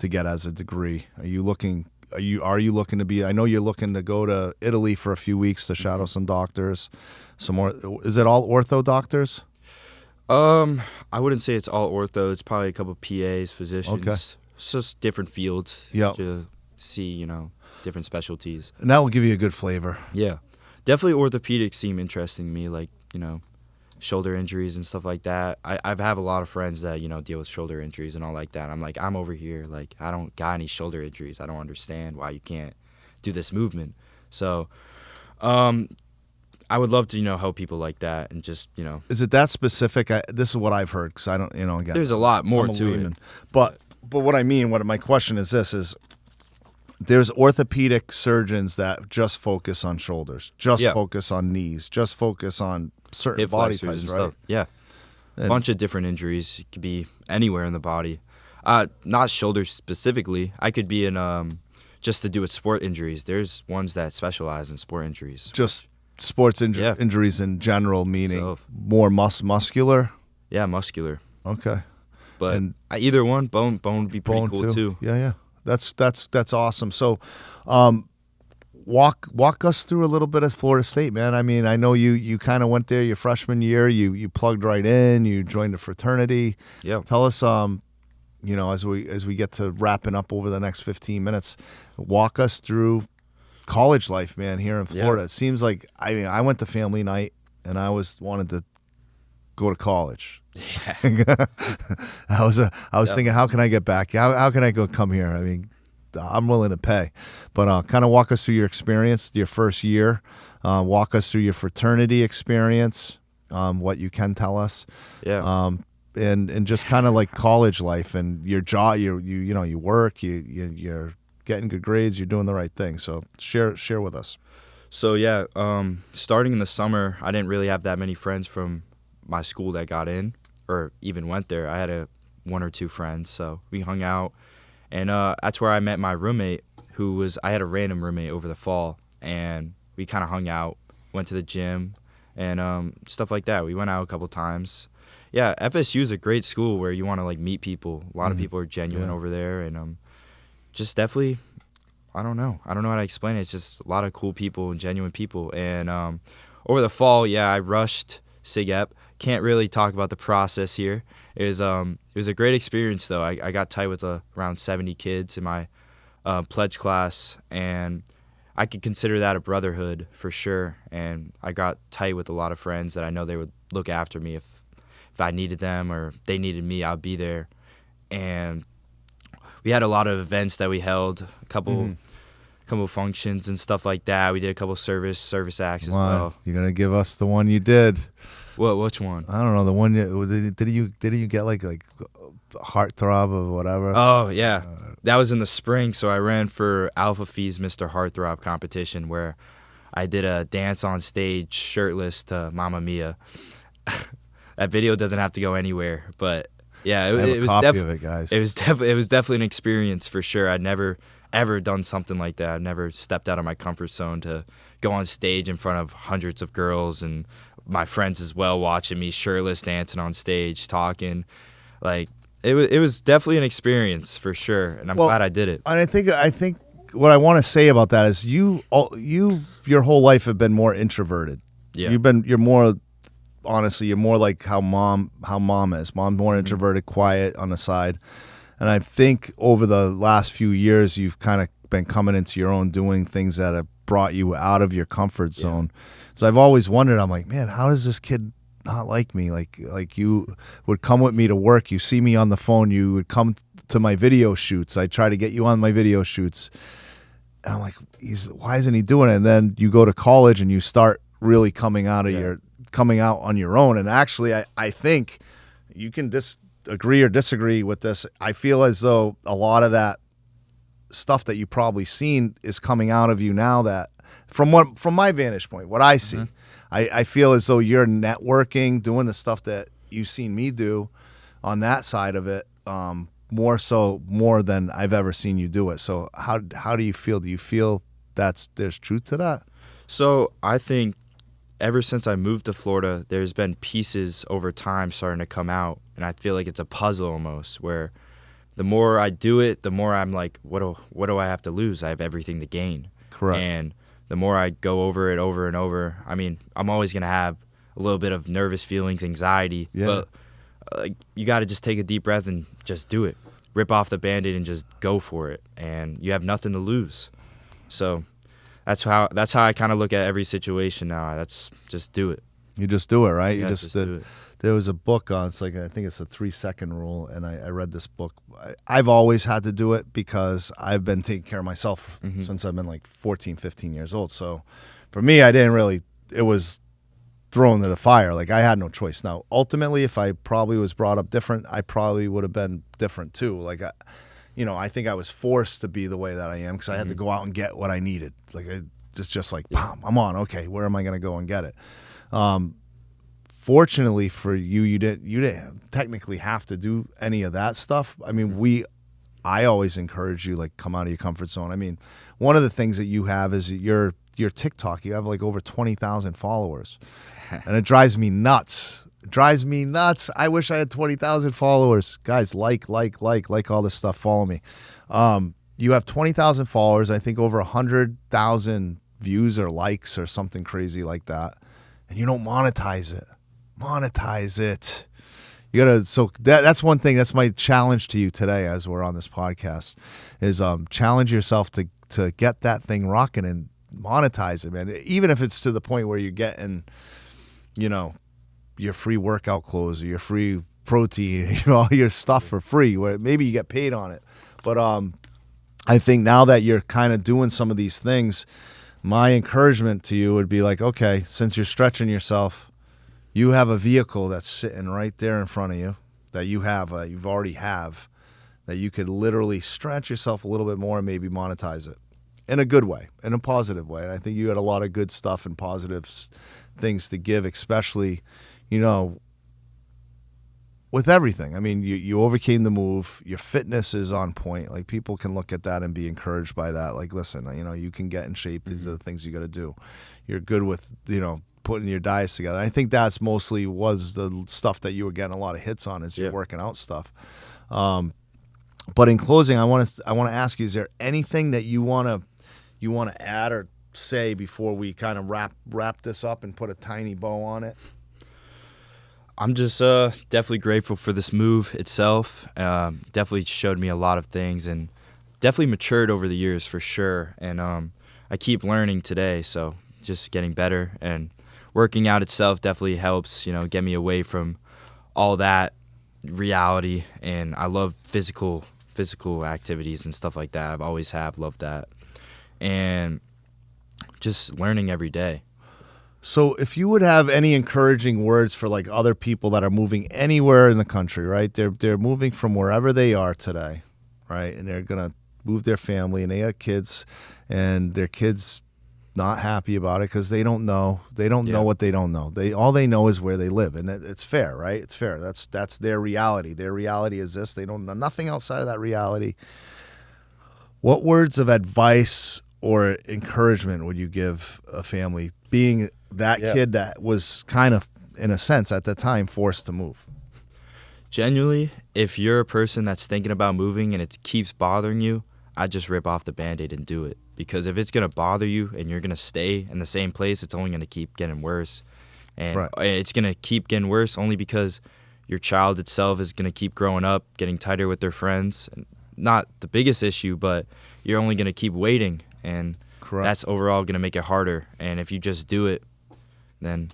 A: get as a degree? Are you looking to be, I know you're looking to go to Italy for a few weeks to shadow some doctors, some more. Is it all ortho doctors?
B: I wouldn't say it's all ortho. It's probably a couple of PAs, physicians. Okay. It's just different fields to see, different specialties.
A: And that will give you a good flavor.
B: Yeah. Definitely orthopedics seem interesting to me, like, shoulder injuries and stuff like that. I have a lot of friends that, deal with shoulder injuries and all like that. I'm like, I'm over here. Like, I don't got any shoulder injuries. I don't understand why you can't do this movement. So, I would love to, help people like that and just,
A: Is it that specific? This is what I've heard because I don't, again.
B: there's a lot more
A: I'm a
B: to
A: layman.
B: it.
A: But what I mean, what my question is this is, there's orthopedic surgeons that just focus on shoulders, just focus on knees, just focus on certain
B: Hip
A: body
B: flexors
A: types,
B: and
A: right?
B: stuff. Yeah. A bunch of different injuries. It could be anywhere in the body. Not shoulders specifically. I could be in just to do with sport injuries. There's ones that specialize in sport injuries.
A: Just sports injuries in general, meaning more muscular?
B: Yeah, muscular.
A: Okay.
B: But either one, bone would be pretty cool too.
A: Yeah. That's awesome. So, walk us through a little bit of Florida State, man. I mean, I know you kind of went there your freshman year. You plugged right in. You joined a fraternity.
B: Yeah.
A: Tell us, as we get to wrapping up over the next 15 minutes, walk us through college life, man, here in Florida. It seems like I went to family night and I wanted to go to college.
B: Yeah.
A: I was thinking, how can I get back? How can I come here? I mean, I'm willing to pay. But kind of walk us through your experience, your first year. Walk us through your fraternity experience, what you can tell us.
B: Yeah.
A: And just kind of like college life and your job. You work. You're getting good grades. You're doing the right thing. So share with us.
B: So yeah, starting in the summer, I didn't really have that many friends from my school that got in or even went there. I had one or two friends, so we hung out, and that's where I met my roommate. I had a random roommate over the fall, and we kind of hung out, went to the gym, and stuff like that. We went out a couple times. Yeah, FSU is a great school where you want to like meet people. A lot of people are genuine over there, and just definitely. I don't know how to explain it. It's just a lot of cool people and genuine people. And over the fall, I rushed SIG-EP. Can't really talk about the process here. It was a great experience, though. I got tight with around 70 kids in my pledge class, and I could consider that a brotherhood for sure. And I got tight with a lot of friends that I know they would look after me if I needed them or if they needed me, I'd be there. And we had a lot of events that we held, a couple functions and stuff like that. We did a couple service acts as well.
A: You're gonna give us the one you did.
B: Which one?
A: I don't know. The one did you get like heartthrob or whatever?
B: Oh yeah, that was in the spring. So I ran for Alpha Phi's Mr. Heartthrob competition where I did a dance on stage shirtless to Mamma Mia. That video doesn't have to go anywhere, but. Yeah, it was
A: definitely, guys.
B: It was definitely an experience for sure. I'd never ever done something like that. I've never stepped out of my comfort zone to go on stage in front of hundreds of girls and my friends as well, watching me shirtless dancing on stage, talking. Like it was definitely an experience for sure, and I'm glad I did it.
A: And I think what I want to say about that is you your whole life have been more introverted.
B: Yeah,
A: you're more. Honestly, you're more like how mom is. Mom's more introverted, quiet on the side. And I think over the last few years, you've kind of been coming into your own, doing things that have brought you out of your comfort zone. So I've always wondered, I'm like, man, how does this kid not like me? Like you would come with me to work. You see me on the phone. You would come to my video shoots. I try to get you on my video shoots. And I'm like, why isn't he doing it? And then you go to college and you start really coming out on your own. And actually, I think you can agree or disagree with this. I feel as though a lot of that stuff that you probably seen is coming out of you now, that from my vantage point, what I see, I feel as though you're networking, doing the stuff that you've seen me do on that side of it, more than I've ever seen you do it. So how do you feel? Do you feel there's truth to that?
B: So I think ever since I moved to Florida, there's been pieces over time starting to come out, and I feel like it's a puzzle almost, where the more I do it, the more I'm like, what do I have to lose? I have everything to gain.
A: Correct.
B: And the more I go over it over and over, I mean, I'm always going to have a little bit of nervous feelings, anxiety, but you got to just take a deep breath and just do it. Rip off the Band-Aid and just go for it, and you have nothing to lose. So that's how I kind of look at every situation now. That's just do it.
A: You just do it, right?
B: Yeah,
A: you just
B: do it.
A: There was a book on, it's like, I think it's a 3-second rule, and I read this book. I've always had to do it because I've been taking care of myself since I've been like 14, 15 years old. So for me, I didn't really it was thrown to the fire. Like, I had no choice. Now, ultimately, if I probably was brought up different, I probably would have been different too. Like, I think I was forced to be the way that I am because I had to go out and get what I needed. Like, it's just like, bam, I'm on. Okay, where am I going to go and get it? Fortunately for you, you didn't technically have to do any of that stuff. I mean, I always encourage you, like, come out of your comfort zone. I mean, one of the things that you have is your TikTok. You have like over 20,000 followers, and it drives me nuts. It drives me nuts. I wish I had 20,000 followers. Guys, like all this stuff. Follow me. You have 20,000 followers. I think over 100,000 views or likes or something crazy like that, and you don't monetize it. Monetize it. You gotta. So that's one thing. That's my challenge to you today, as we're on this podcast, is challenge yourself to get that thing rocking and monetize it, man. Even if it's to the point where you're getting, your free workout clothes or your free protein, all your stuff for free, where maybe you get paid on it. But I think now that you're kind of doing some of these things, my encouragement to you would be like, okay, since you're stretching yourself, you have a vehicle that's sitting right there in front of you that you've already have, that you could literally stretch yourself a little bit more and maybe monetize it in a good way, in a positive way. And I think you had a lot of good stuff and positive things to give, especially, with everything. I mean, you overcame the move. Your fitness is on point. Like, people can look at that and be encouraged by that. Like, listen, you can get in shape. These are the things you got to do. You're good with, putting your diets together. I think that's mostly was the stuff that you were getting a lot of hits on, is your working out stuff. But in closing, I want to ask you: is there anything that you want to add or say before we kind of wrap this up and put a tiny bow on it?
B: I'm just definitely grateful for this move itself. Definitely showed me a lot of things and definitely matured over the years for sure. And I keep learning today, so just getting better. And working out itself definitely helps, get me away from all that reality. And I love physical activities and stuff like that. I've always loved that. And just learning every day.
A: So if you would have any encouraging words for like other people that are moving anywhere in the country, right? They're moving from wherever they are today, right? And they're going to move their family, and they have kids, and their kids not happy about it because they don't know. They don't know what they don't know. All they know is where they live, and it's fair, right? It's fair. That's their reality. Their reality is this. They don't know nothing outside of that reality. What words of advice or encouragement would you give a family being that kid that was kind of, in a sense, at the time, forced to move?
B: Genuinely, if you're a person that's thinking about moving and it keeps bothering you, I'd just rip off the Band-Aid and do it. Because if it's going to bother you and you're going to stay in the same place, it's only going to keep getting worse. And it's going to keep getting worse only because your child itself is going to keep growing up, getting tighter with their friends. And not the biggest issue, but you're only going to keep waiting. And that's overall going to make it harder. And if you just do it, then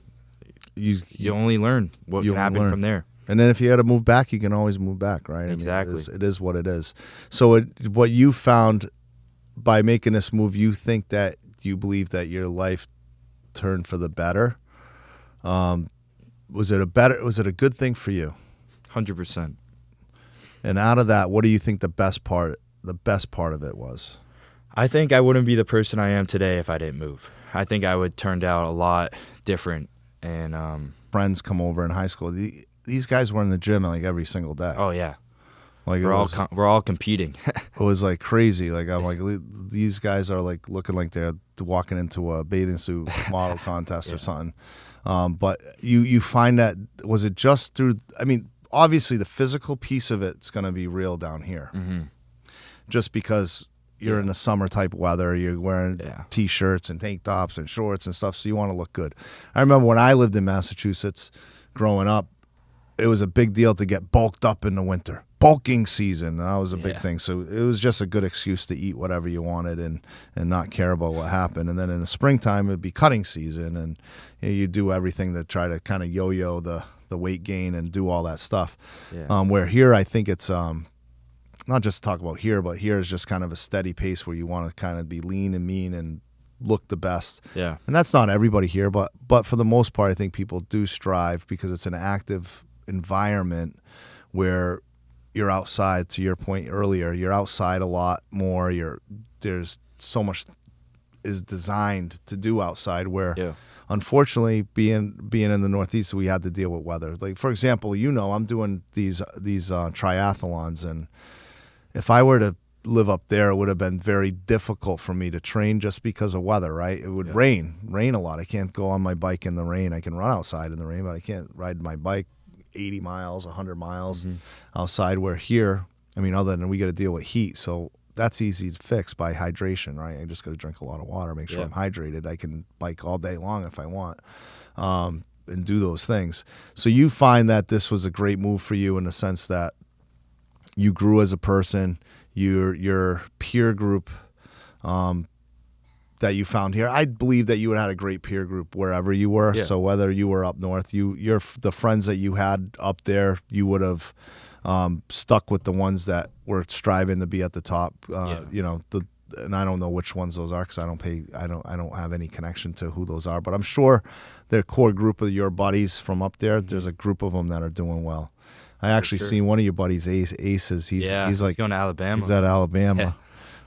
B: you only learn what can happen from there.
A: And then if you got to move back, you can always move back, right?
B: Exactly.
A: I mean, it is what it is. So what you found by making this move, you believe that your life turned for the better. Was it a good thing for you?
B: 100%.
A: And out of that, what do you think the best part of it was?
B: I think I wouldn't be the person I am today if I didn't move. I think I would turn out a lot different. And
A: friends come over in high school. These guys were in the gym like every single day.
B: Oh yeah,
A: like
B: we're all competing.
A: It was like crazy. Like, I'm like, these guys are like looking like they're walking into a bathing suit model contest or something. But you find that, was it just through? I mean, obviously the physical piece of it's going to be real down here, just because you're in the summer type weather. You're wearing t-shirts and tank tops and shorts and stuff, so you want to look good. I remember when I lived in Massachusetts, growing up, it was a big deal to get bulked up in the winter. Bulking season, that was a big thing. So it was just a good excuse to eat whatever you wanted and not care about what happened. And then in the springtime, it'd be cutting season, and you do everything to try to kind of yo-yo the weight gain and do all that stuff. Where here, I think it's not just to talk about here, but here is just kind of a steady pace where you want to kind of be lean and mean and look the best.
B: Yeah.
A: And that's not everybody here, but for the most part, I think people do strive because it's an active environment where you're outside. To your point earlier, you're outside a lot more. There's so much is designed to do outside where.
B: Yeah.
A: Unfortunately, being in the Northeast, we had to deal with weather. Like, for example, I'm doing these triathlons, and if I were to live up there, it would have been very difficult for me to train just because of weather, right? It would rain a lot. I can't go on my bike in the rain. I can run outside in the rain, but I can't ride my bike 80 miles, 100 miles outside, where here, I mean, other than we got to deal with heat, so that's easy to fix by hydration, right? I just got to drink a lot of water, make sure I'm hydrated. I can bike all day long if I want, and do those things. So you find that this was a great move for you in the sense that you grew as a person, your peer group that you found here. I believe that you had a great peer group wherever you were. Yeah. So whether you were up north, the friends that you had up there, you would have stuck with the ones that were striving to be at the top. And I don't know which ones those are because I don't have any connection to who those are. But I'm sure their core group of your buddies from up there. There's a group of them that are doing well. I actually seen one of your buddies, Aces. He's like
B: going to Alabama.
A: He's at Alabama. Yeah.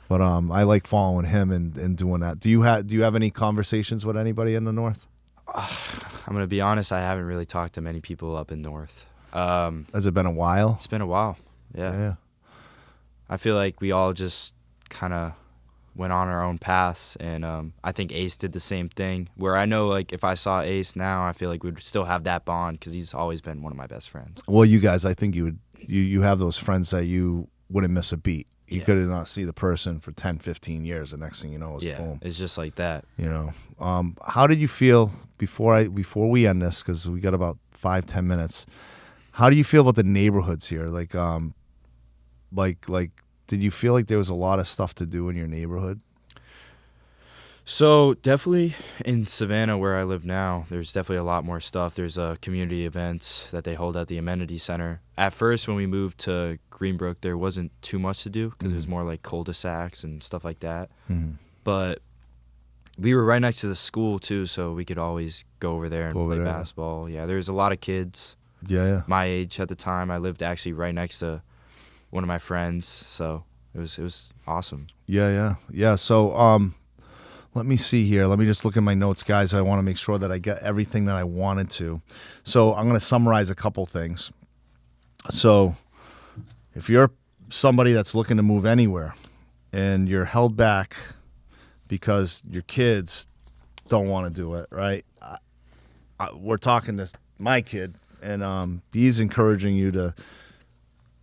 A: But I like following him and doing that. Do you have any conversations with anybody in the north?
B: I'm gonna be honest. I haven't really talked to many people up in north.
A: Has it been a while?
B: It's been a while. Yeah. I feel like we all just kind of went on our own paths, and I think Ace did the same thing. Where I know, like, if I saw Ace now, I feel like we'd still have that bond because he's always been one of my best friends.
A: Well, you guys, I think you have those friends that you wouldn't miss a beat. You could not see the person for 10, 15 years. The next thing you know is boom.
B: It's just like that.
A: How did you feel before we end this? Because we got about 5-10 minutes. How do you feel about the neighborhoods here? Like, did you feel like there was a lot of stuff to do in your neighborhood?
B: So definitely in Savannah, where I live now, there's definitely a lot more stuff. There's community events that they hold at the amenity center. At first, when we moved to Greenbrook, there wasn't too much to do because it was more like cul-de-sacs and stuff like that. But we were right next to the school too, so we could always go over there and play basketball. Yeah, there's a lot of kids my age at the time. I lived actually right next to one of my friends, so it was awesome. Yeah.
A: So let me see here. Let me just look at my notes, guys. I want to make sure that I get everything that I wanted to. So I'm going to summarize a couple things. So if you're somebody that's looking to move anywhere and you're held back because your kids don't want to do it, right? We're talking to my kid, and he's encouraging you to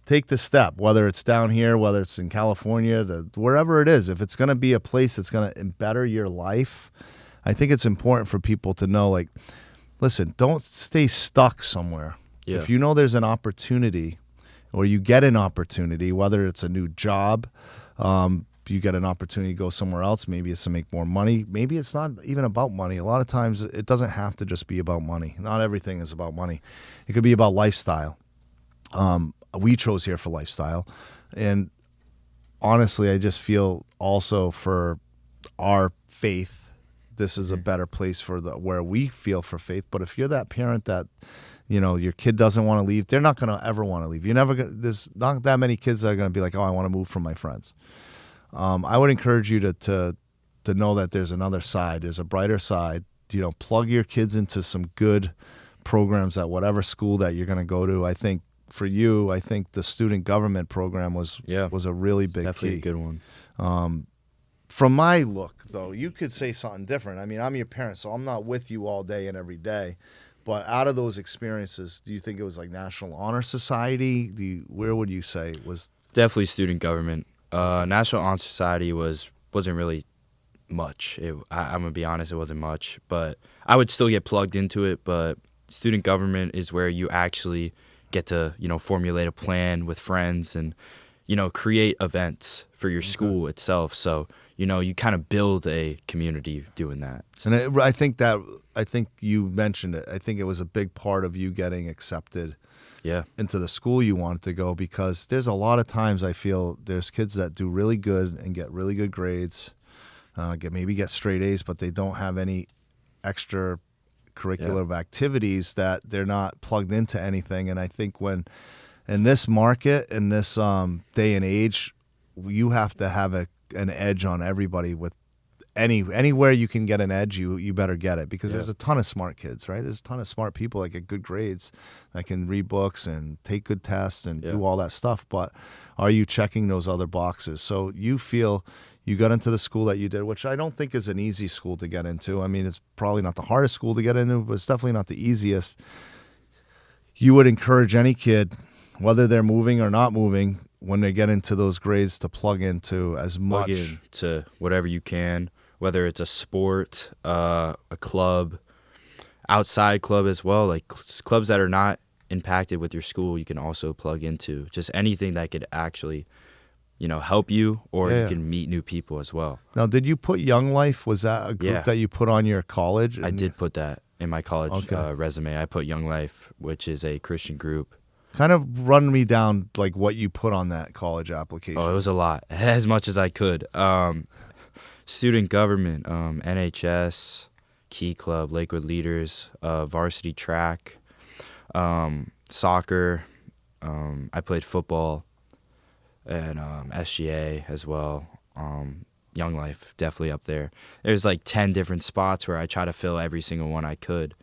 A: take the step, whether it's down here, whether it's in California, wherever it is. If it's going to be a place that's going to better your life, I think it's important for people to know, like, listen, don't stay stuck somewhere. Yeah. If you know there's an opportunity or you get an opportunity, whether it's a new job, you get an opportunity to go somewhere else, maybe it's to make more money. Maybe it's not even about money. A lot of times it doesn't have to just be about money. Not everything is about money. It could be about lifestyle. We chose here for lifestyle. And honestly, I just feel also for our faith, this is a better place for where we feel for faith. But if you're that parent that, your kid doesn't want to leave, they're not going to ever want to leave. There's not that many kids that are going to be like, oh, I want to move from my friends. I would encourage you to know that there's another side. There's a brighter side. Plug your kids into some good programs at whatever school that you're going to go to. I think for you, the student government program was a really big
B: definitely
A: key.
B: A good one.
A: From my look, though, you could say something different. I mean, I'm your parent, so I'm not with you all day and every day. But out of those experiences, do you think it was like National Honor Society? Where would you say it was?
B: Definitely student government. National Honor Society wasn't really much. I'm gonna be honest, it wasn't much. But I would still get plugged into it. But student government is where you actually get to formulate a plan with friends and create events for your school itself. So you kind of build a community doing that.
A: And I think you mentioned it. I think it was a big part of you getting accepted into the school you wanted to go, because there's a lot of times I feel there's kids that do really good and get really good grades, get straight A's, but they don't have any extra curricular activities, that they're not plugged into anything. And I think when in this market, in this day and age, you have to have an edge on everybody. With anywhere you can get an edge, you better get it, because there's a ton of smart kids, right? There's a ton of smart people that get good grades, that can read books and take good tests and do all that stuff. But are you checking those other boxes? So you feel you got into the school that you did, which I don't think is an easy school to get into. I mean, it's probably not the hardest school to get into, but it's definitely not the easiest. You would encourage any kid, whether they're moving or not moving, when they get into those grades, to plug into as much.
B: Plug into whatever you can, whether it's a sport, a club, outside club as well, like clubs that are not impacted with your school, you can also plug into. Just anything that could actually, help you, or you can meet new people as well.
A: Now, did you put Young Life? Was that a group that you put on your college?
B: I did put that in my college resume. I put Young Life, which is a Christian group.
A: Kind of run me down like what you put on that college application.
B: Oh, it was a lot, as much as I could. Student government, NHS, Key Club, Lakewood Leaders, varsity track, soccer. I played football, and SGA as well. Young Life, definitely up there. There's like 10 different spots where I try to fill every single one I could.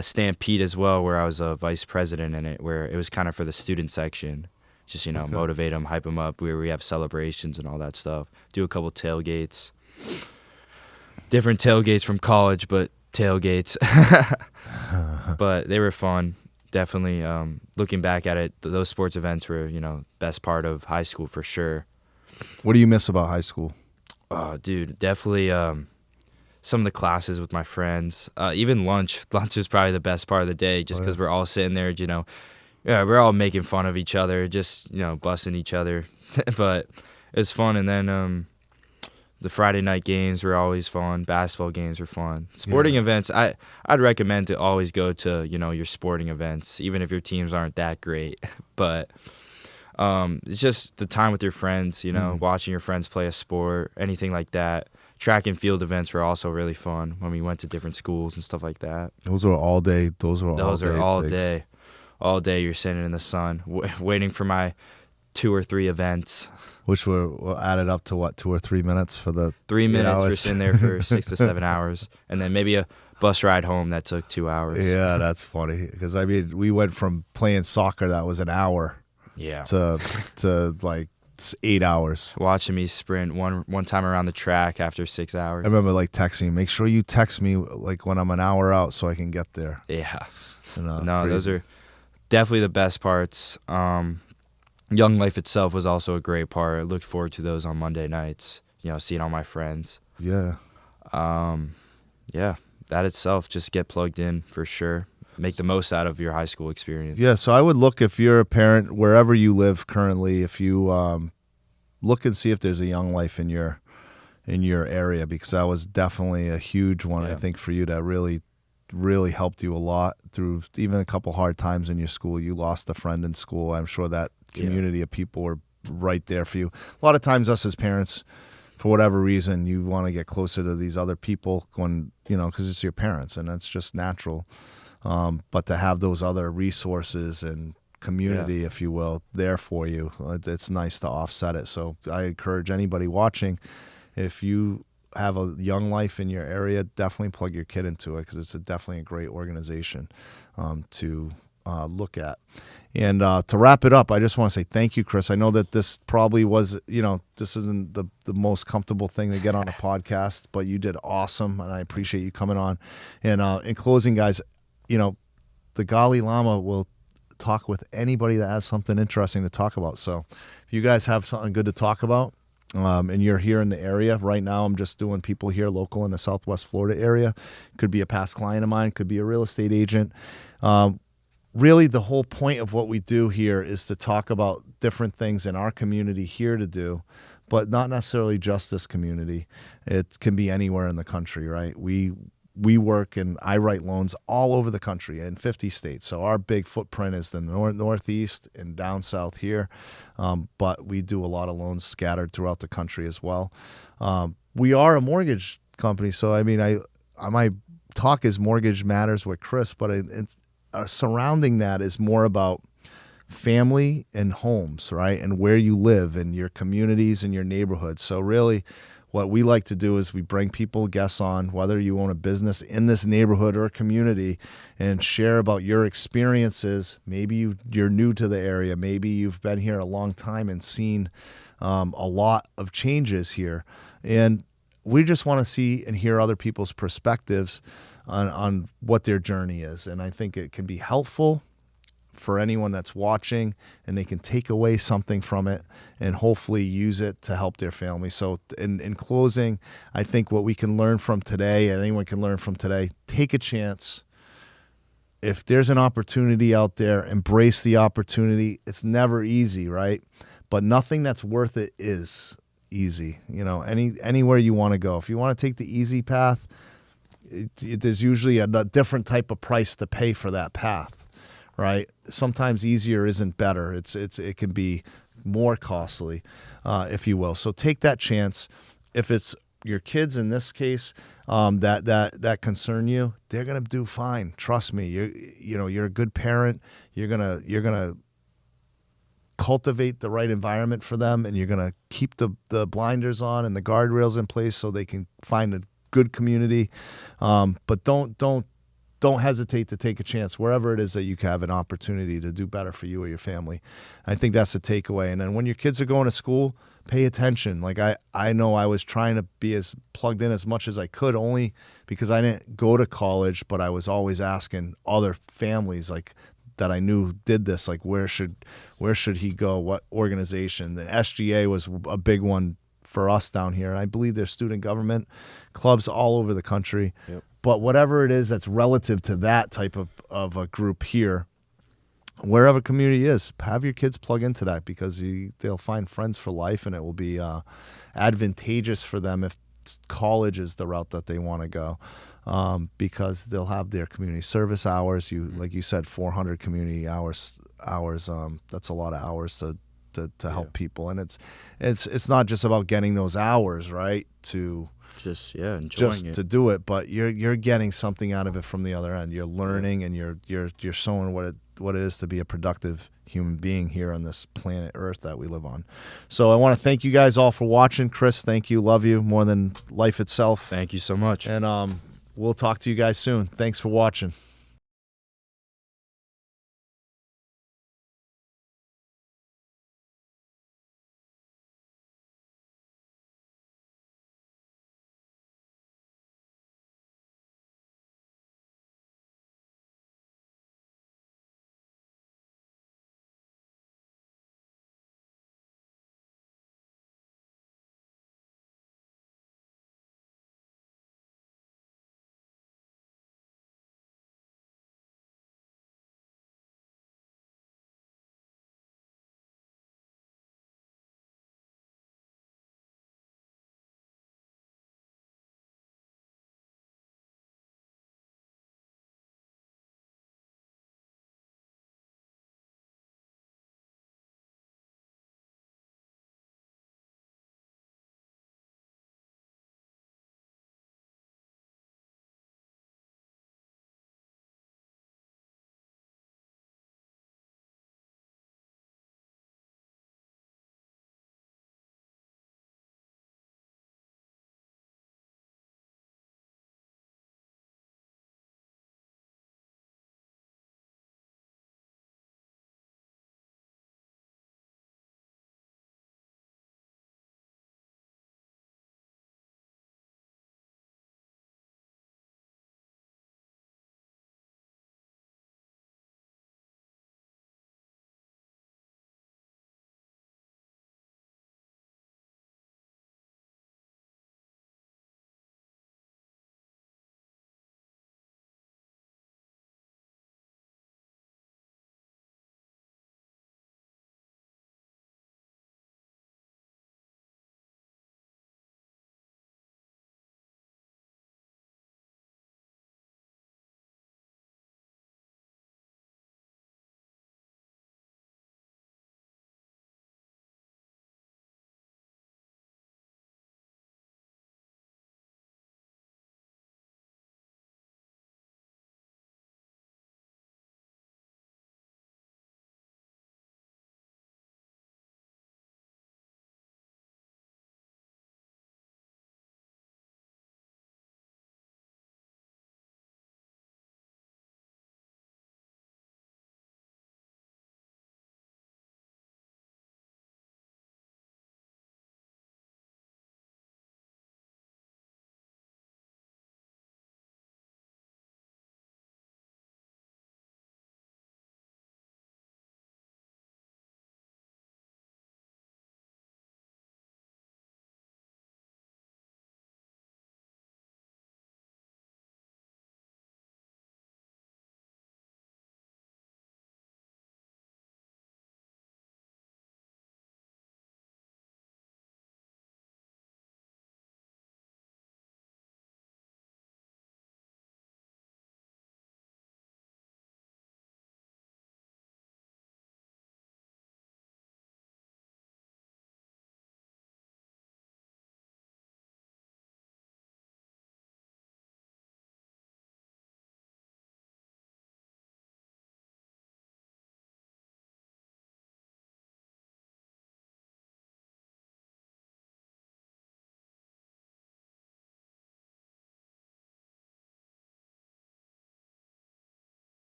B: Stampede as well, where I was a vice president in it, where it was kind of for the student section. Just, motivate them, hype them up, where we have celebrations and all that stuff. Do a couple tailgates. Different tailgates from college, but tailgates. But they were fun. Definitely, looking back at it, those sports events were, best part of high school for sure.
A: What do you miss about high school?
B: Dude, definitely some of the classes with my friends. Even lunch. Lunch is probably the best part of the day, just because we're all sitting there, we're all making fun of each other, just, busting each other. But it was fun. And then the Friday night games were always fun. Basketball games were fun. Sporting events, I'd recommend to always go to, your sporting events, even if your teams aren't that great. But it's just the time with your friends, watching your friends play a sport, anything like that. Track and field events were also really fun when we went to different schools and stuff like that.
A: Those were all day. Those are all
B: day. All day you're sitting in the sun, waiting for my 2 or 3 events.
A: Which were added up to what, 2 or 3 minutes for the
B: 3 minutes. We're sitting there for 6 to 7 hours, and then maybe a bus ride home that took 2 hours.
A: Yeah, that's funny, because I mean, we went from playing soccer that was an hour, to like 8 hours.
B: Watching me sprint one time around the track after 6 hours.
A: I remember like texting, make sure you text me like when I'm an hour out so I can get there.
B: Yeah.
A: No,
B: crazy. Those are definitely the best parts. Young Life itself was also a great part. I looked forward to those on Monday nights, seeing all my friends.
A: Yeah.
B: That itself, just get plugged in for sure. Make the most out of your high school experience.
A: Yeah, so I would look, if you're a parent, wherever you live currently, if you look and see if there's a Young Life in your area, because that was definitely a huge one, I think, for you, that really helped you a lot through even a couple hard times in your school. You lost a friend in school. I'm sure that community of people were right there for you. A lot of times us as parents, for whatever reason, you want to get closer to these other people when, because it's your parents, and that's just natural. But to have those other resources and community, if you will, there for you, it's nice to offset it. So I encourage anybody watching, if you have a Young Life in your area, definitely plug your kid into it, because it's definitely a great organization to look at. And to wrap it up, I just want to say thank you, Chris. I know that this probably was, this isn't the most comfortable thing to get on a podcast, but you did awesome, and I appreciate you coming on. And in closing, guys, the Galli Lama will talk with anybody that has something interesting to talk about. So if you guys have something good to talk about, and you're here in the area right now, I'm just doing people here local in the Southwest Florida area. Could be a past client of mine, could be a real estate agent. Really, the whole point of what we do here is to talk about different things in our community here to do, but not necessarily just this community. It can be anywhere in the country, right? We we work and I write loans all over the country in 50 states. So our big footprint is the Northeast and down south here. But we do a lot of loans scattered throughout the country as well. We are a mortgage company. So, I mean, my talk is Mortgage Matters with Chris, but it's surrounding that is more about family and homes, right? And where you live and your communities and your neighborhoods. So really what we like to do is we bring guests on, whether you own a business in this neighborhood or community, and share about your experiences. Maybe you're new to the area. Maybe you've been here a long time and seen a lot of changes here. And we just want to see and hear other people's perspectives on what their journey is. And I think it can be helpful for anyone that's watching, and they can take away something from it and hopefully use it to help their family. So in closing, I think what we can learn from today, and anyone can learn from today, take a chance. If there's an opportunity out there, embrace the opportunity. It's never easy, right? But nothing that's worth it is easy. You know, anywhere you want to go. If you want to take the easy path, there's usually a different type of price to pay for that path. Right? Sometimes easier isn't better. It can be more costly, if you will. So take that chance. If it's your kids in this case that concern you, they're gonna do fine. Trust me. You're a good parent. You're gonna cultivate the right environment for them, and you're gonna keep the blinders on and the guardrails in place so they can find a good community. But don't hesitate to take a chance wherever it is that you have an opportunity to do better for you or your family. I think that's the takeaway. And then when your kids are going to school, pay attention. Like I know I was trying to be as plugged in as much as I could, only because I didn't go to college, but I was always asking other families like that I knew did this, like where should he go, what organization. The SGA was a big one for us down here. And I believe there's student government clubs all over the country. Yep. But whatever it is that's relative to that type of a group here, wherever community is, have your kids plug into that, because they'll find friends for life, and it will be advantageous for them if college is the route that they want to go, because they'll have their community service hours. Like you said, 400 community hours. That's a lot of hours to help people, and it's not just about getting those hours, right? Enjoying it. To do it, but you're getting something out of it from the other end. You're learning, and you're showing what it is to be a productive human being here on this planet Earth that we live on. So I want to thank you guys all for watching. Chris, thank you. Love you more than life itself.
B: Thank you so much.
A: And we'll talk to you guys soon. Thanks for watching.